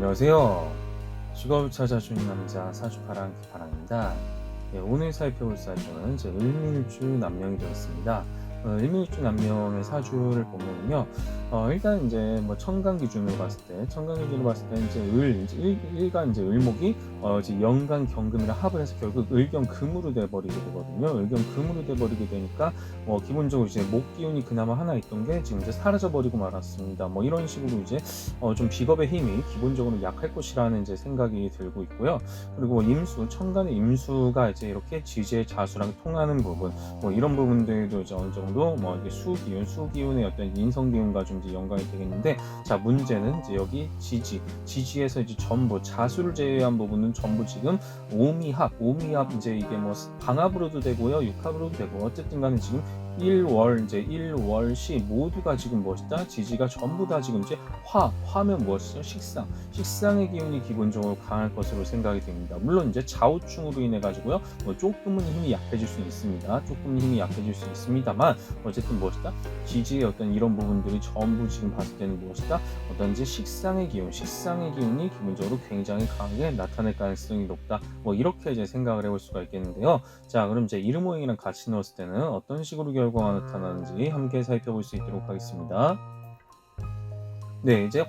안녕하세요. 직업을 찾아주는 남자 사주파랑 기파랑입니다. 오늘 살펴볼 사주는 이제 을밀주 남명이 되었습니다. 을밀주 남명의 사주를 보면요, 일단 이제 뭐 천간 기준으로 봤을 때, 이제 일간 이제 을목이 이제 연간 경금이랑 합을 해서 결국 을경금으로 돼버리게 되거든요. 을경금으로 돼버리게 되니까 기본적으로 이제 목 기운이 그나마 하나 있던 게 지금 이제 사라져버리고 말았습니다. 뭐 이런 식으로 이제 좀 직업의 힘이 기본적으로 약할 것이라는 이제 생각이 들고 있고요. 그리고 임수, 천간의 임수가 이제 이렇게 지지의 자수랑 통하는 부분, 뭐 이런 부분들도 이제 어느 정도 뭐 이게 수기운의 어떤 인성 기운과 좀 이제 연관이 되겠는데, 자 문제는 이제 여기 지지에서 이제 전부 자수를 제외한 부분은 전부 지금 오미합 이제 이게 뭐 방합으로도 되고요, 육합으로도 되고 어쨌든 간에 지금 이제 일월시 모두가 지금 무엇이다? 지지가 전부 다 지금 이제 화면 무엇이죠? 식상의 기운이 기본적으로 강할 것으로 생각이 됩니다. 물론 이제 좌우충으로 인해 가지고요, 뭐 조금은 힘이 약해질 수 있습니다. 만 어쨌든 무엇이다? 지지의 어떤 이런 부분들이 전부 지금 봤을 때는 무엇이다? 어떤 이제 식상의 기운이 기본적으로 굉장히 강하게 나타날 가능성이 높다. 뭐 이렇게 이제 생각을 해볼 수가 있겠는데요. 자, 그럼 이제 이름모양이랑 같이 넣었을 때는 어떤 식으로 결과가 나타나는지 함께 살펴볼 수 있도록 하겠습니다. 네, 이제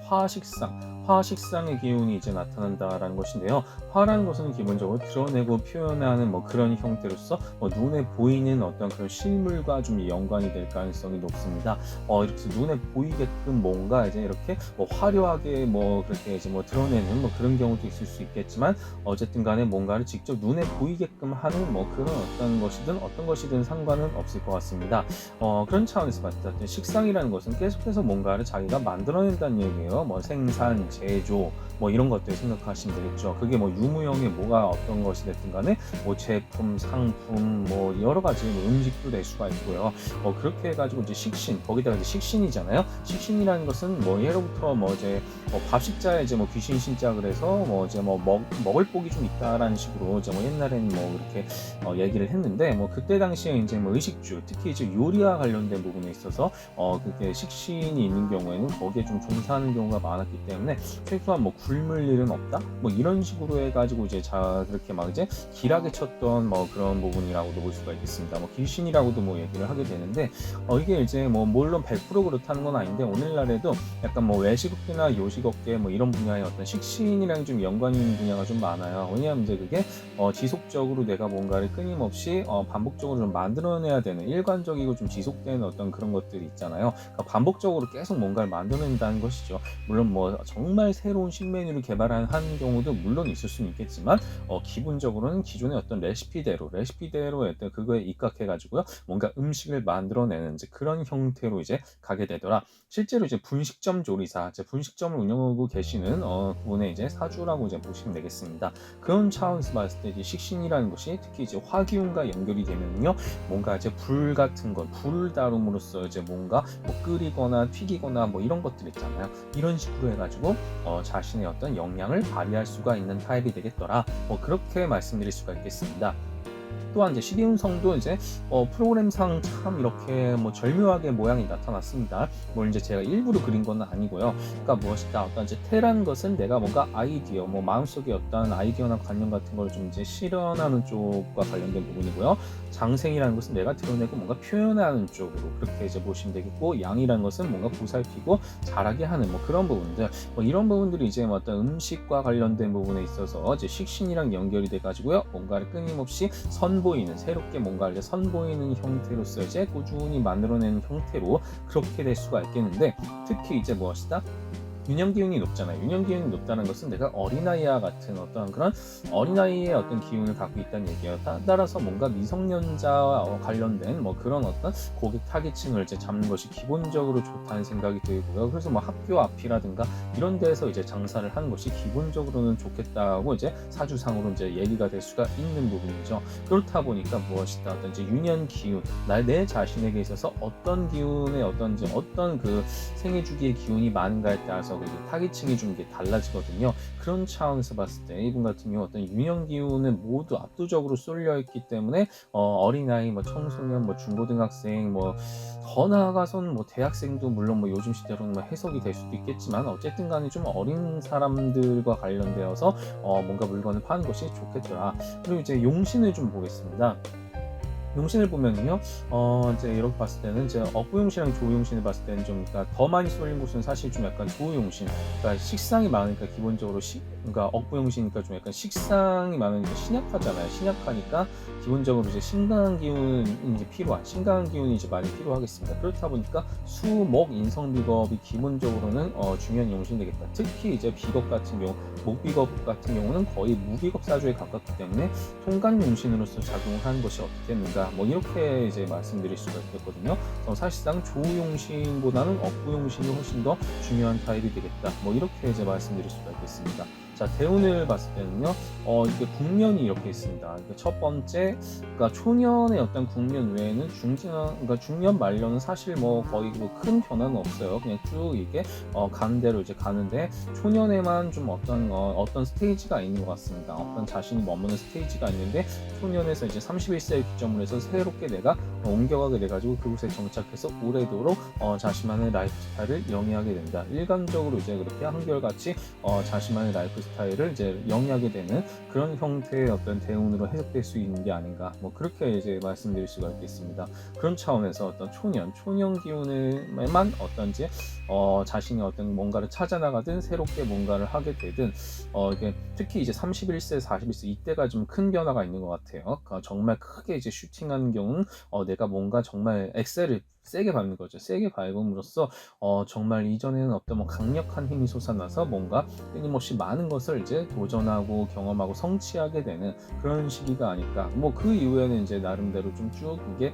화식상의 기운이 이제 나타난다라는 것인데요. 화라는 것은 기본적으로 드러내고 표현하는 뭐 그런 형태로서 눈에 보이는 어떤 그런 실물과 좀 연관이 될 가능성이 높습니다. 이렇게 눈에 보이게끔 뭔가 이제 이렇게 화려하게 그렇게 이제 드러내는 그런 경우도 있을 수 있겠지만, 어쨌든 간에 뭔가를 직접 눈에 보이게끔 하는 그런 어떤 것이든 상관은 없을 것 같습니다. 그런 차원에서 봤을 때 식상이라는 것은 계속해서 뭔가를 자기가 만들어낸다는 얘기예요. 생산, 제조, 이런 것들 생각하시면 되겠죠. 그게 유무형의 뭐가 어떤 것이 됐든 간에 제품, 상품, 여러 가지 음식도 될 수가 있고요. 그렇게 해가지고 이제 거기다가 이제 식신이잖아요. 식신이라는 것은 예로부터 이제 밥식자에 이제 귀신 신자 그래서 먹을 복이 좀 있다라는 식으로 이제 옛날에는 그렇게 얘기를 했는데, 그때 당시에 이제 의식주, 특히 이제 요리와 관련된 부분에 있어서 그게 식신이 있는 경우에는 거기에 좀 종사하는 경우가 많았기 때문에 최소한 굶을 일은 없다, 이런 식으로 해가지고 이제 그렇게 이제 길하게 쳤던 그런 부분이라고도 볼 수가 있겠습니다. 길신이라고도 얘기를 하게 되는데, 이게 이제 물론 100% 그렇다는 건 아닌데, 오늘날에도 약간 외식업계나 요식업계 이런 분야의 어떤 식신이랑 좀 연관이 있는 분야가 좀 많아요. 왜냐하면 이제 그게 지속적으로 내가 뭔가를 끊임없이 반복적으로 좀 만들어내야 되는, 일관적이고 좀 지속되는 어떤 그런 것들이 있잖아요. 그러니까 반복적으로 계속 뭔가를 만들어낸다는 것이죠. 물론 정말 새로운 신메뉴를 개발한 경우도 물론 있을 수는 있겠지만, 기본적으로는 기존의 어떤 레시피대로 어떤 그거에 입각해가지고요, 뭔가 음식을 만들어내는 이제 그런 형태로 이제 가게 되더라. 실제로 이제 분식점 조리사, 분식점을 운영하고 계시는 분의 이제 사주라고 이제 보시면 되겠습니다. 그런 차원에서 봤을 때 이제 식신이라는 것이 특히 이제 화기운과 연결이 되면요, 뭔가 이제 불 같은 것, 불을 다룸으로써 이제 뭔가 끓이거나 튀기거나 이런 것들 있잖아요. 이런 식으로 해가지고 자신의 어떤 역량을 발휘할 수가 있는 타입이 되겠더라. 그렇게 말씀드릴 수가 있겠습니다. 또한 이제 시기운성도 이제 프로그램상 참 이렇게 절묘하게 모양이 나타났습니다. 이제 제가 일부러 그린 건 아니고요. 그러니까 무엇이다, 어떤 이제 태라는 것은 내가 뭔가 아이디어, 마음속에 어떤 아이디어나 관념 같은 걸 좀 이제 실현하는 쪽과 관련된 부분이고요. 장생이라는 것은 내가 드러내고 뭔가 표현하는 쪽으로 그렇게 이제 보시면 되겠고, 양이라는 것은 뭔가 보살피고 잘하게 하는 그런 부분들, 이런 부분들이 이제 어떤 음식과 관련된 부분에 있어서 이제 식신이랑 연결이 돼 가지고요, 뭔가를 끊임없이 새롭게 뭔가를 선보이는 형태로서 이제 꾸준히 만들어내는 형태로 그렇게 될 수가 있겠는데, 특히 이제 무엇이다? 유년기운이 높잖아요. 유년기운이 높다는 것은 내가 어린아이와 같은 어떤 그런 어린아이의 어떤 기운을 갖고 있다는 얘기예요. 따라서 뭔가 미성년자와 관련된 그런 어떤 고객 타깃층을 이제 잡는 것이 기본적으로 좋다는 생각이 들고요. 그래서 학교 앞이라든가 이런 데서 이제 장사를 하는 것이 기본적으로는 좋겠다고 이제 사주상으로 이제 얘기가 될 수가 있는 부분이죠. 그렇다 보니까 무엇이다, 어떤 이제 유년 기운, 내 자신에게 있어서 어떤 기운의 어떤 그 생애 주기의 기운이 많은가에 따라서 따라서 그 타깃층이 좀 이게 달라지거든요. 그런 차원에서 봤을 때 이분 같은 경우 어떤 유년 기운은 모두 압도적으로 쏠려 있기 때문에 어린아이, 뭐 청소년, 뭐 중고등학생, 뭐 더 나아가서는 뭐 대학생도 물론 뭐 요즘 시대로는 뭐 해석이 될 수도 있겠지만 어쨌든 간에 좀 어린 사람들과 관련되어서 뭔가 물건을 파는 것이 좋겠더라. 그리고 이제 용신을 좀 보겠습니다. 용신을 보면요, 이제 이렇게 봤을 때는 이제 업부용신이랑 조용신을 봤을 때는 좀, 그러니까 더 많이 쏠린 곳은 사실 좀 약간 조용신, 그러니까 식상이 많으니까 기본적으로 그러니까 업부용신이니까 좀 약간 식상이 많으니까 신약하잖아요. 신약하니까 기본적으로 이제 신강한 기운이 이제 신강한 기운이 이제 많이 필요하겠습니다. 그렇다 보니까 수, 목, 인성 비겁이 기본적으로는 중요한 용신이 되겠다. 특히 이제 비겁 같은 경우, 목 비겁 같은 경우는 거의 무비겁 사주에 가깝기 때문에 통간 용신으로서 작용하는 것이 어떻겠는가, 뭐 이렇게 이제 말씀드릴 수가 있겠거든요. 사실상 조용신보다는 업부용신이 훨씬 더 중요한 타입이 되겠다. 뭐 이렇게 이제 말씀드릴 수가 있겠습니다. 자, 대운을 봤을 때는요, 이게 국면이 이렇게 있습니다. 그러니까 첫 번째, 그러니까 초년의 어떤 국면 외에는 그러니까 중년 말년은 사실 뭐 거의 뭐 큰 변화는 없어요. 그냥 쭉 이게 가는 대로 이제 가는데, 초년에만 좀 어떤 스테이지가 있는 것 같습니다. 어떤 자신이 머무는 스테이지가 있는데, 초년에서 이제 31세를 기점으로 해서 새롭게 내가 옮겨가게 돼가지고 그곳에 정착해서 오래도록 자신만의 라이프 스타일을 영위하게 된다. 일반적으로 이제 그렇게 한결같이 자신만의 라이프 스타일을 이제 영위하게 되는 그런 형태의 어떤 대운으로 해석될 수 있는 게 아닌가, 뭐 그렇게 이제 말씀드릴 수가 있겠습니다. 그런 차원에서 어떤 초년 기운에만 어떤지 자신이 어떤 뭔가를 찾아나가든 새롭게 뭔가를 하게 되든 이게 특히 이제 31세, 41세 이때가 좀 큰 변화가 있는 것 같아요. 그러니까 정말 크게 이제 슈팅하는 경우는 내가 뭔가 정말 엑셀을 세게 밟는 거죠. 세게 밟음으로써 정말 이전에는 어떤 뭐 강력한 힘이 솟아나서 뭔가 끊임없이 많은 것을 이제 도전하고 경험하고 성취하게 되는 그런 시기가 아닐까. 뭐 그 이후에는 이제 나름대로 좀 쭉 이게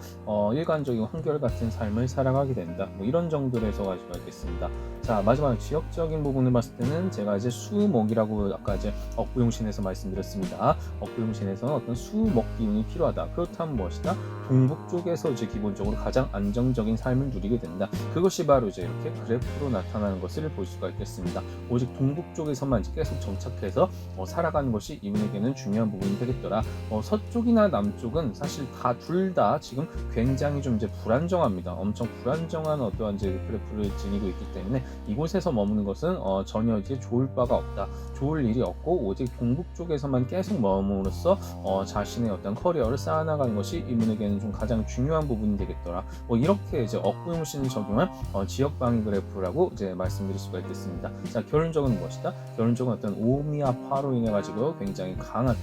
일관적이고 한결같은 삶을 살아가게 된다. 뭐 이런 정도로 해서 가지고 있겠습니다. 자, 마지막 지역적인 부분을 봤을 때는 제가 이제 수목이라고 아까 이제 억부용신에서 말씀드렸습니다. 억부용신에서는 어떤 수목 기운이 필요하다. 그렇다면 무엇이다? 동북 쪽에서 이제 기본적으로 가장 안정적인 삶을 누리게 된다. 그것이 바로 이제 이렇게 그래프로 나타나는 것을 볼 수가 있겠습니다. 오직 동북 쪽에서만 이제 계속 정착해서 살아가는 것이 이분에게는 중요한 부분이 되겠더라. 서쪽이나 남쪽은 사실 둘 다 지금 굉장히 좀 이제 불안정합니다. 엄청 불안정한 어떠한 이제 그래프를 지니고 있기 때문에 이곳에서 머무는 것은 전혀 이제 좋을 바가 없다. 좋을 일이 없고 오직 동북 쪽에서만 계속 머물러서 자신의 어떤 커리어를 쌓아나가는 것이 이분에게는 좀 가장 중요한 부분이 되겠더라. 뭐 이렇게 이제 억부용신을 적용한 지역 방위 그래프라고 이제 말씀드릴 수가 있겠습니다. 자, 결론적은 무엇이다? 결론적은 어떤 오미아파로 인해 가지고 굉장히 강한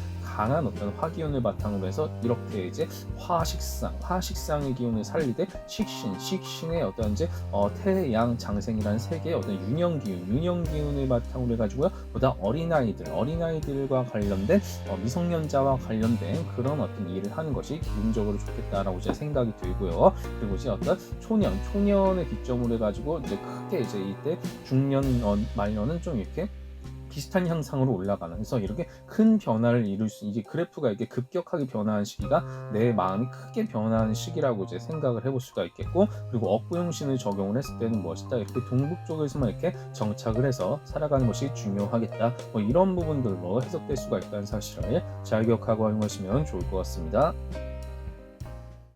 어떤 화기운을 바탕으로 해서 이렇게 이제 화식상의 기운을 살리되 식신의 어떤 이제 태양 장생이라는 세 개의 어떤 유년 기운을 바탕으로 해가지고요, 보다 어린아이들과 관련된 미성년자와 관련된 그런 어떤 일을 하는 것이 기본적으로 좋겠다라고 제 생각이 들고요. 그리고 이제 어떤 초년의 기점으로 해가지고 이제 크게 이제 이때 중년 말년은 좀 이렇게 비슷한 향상으로 올라가는, 그래서 이렇게 큰 변화를 이룰 수, 이게 그래프가 이렇게 급격하게 변화하는 시기가 내 마음이 크게 변화하는 시기라고 이제 생각을 해볼 수가 있겠고, 그리고 억부용신을 적용을 했을 때는 무엇이다? 이렇게 동북 쪽에서만 이렇게 정착을 해서 살아가는 것이 중요하겠다. 뭐 이런 부분들로 해석될 수가 있다는 사실을 잘 기억하고 활용하시면 좋을 것 같습니다.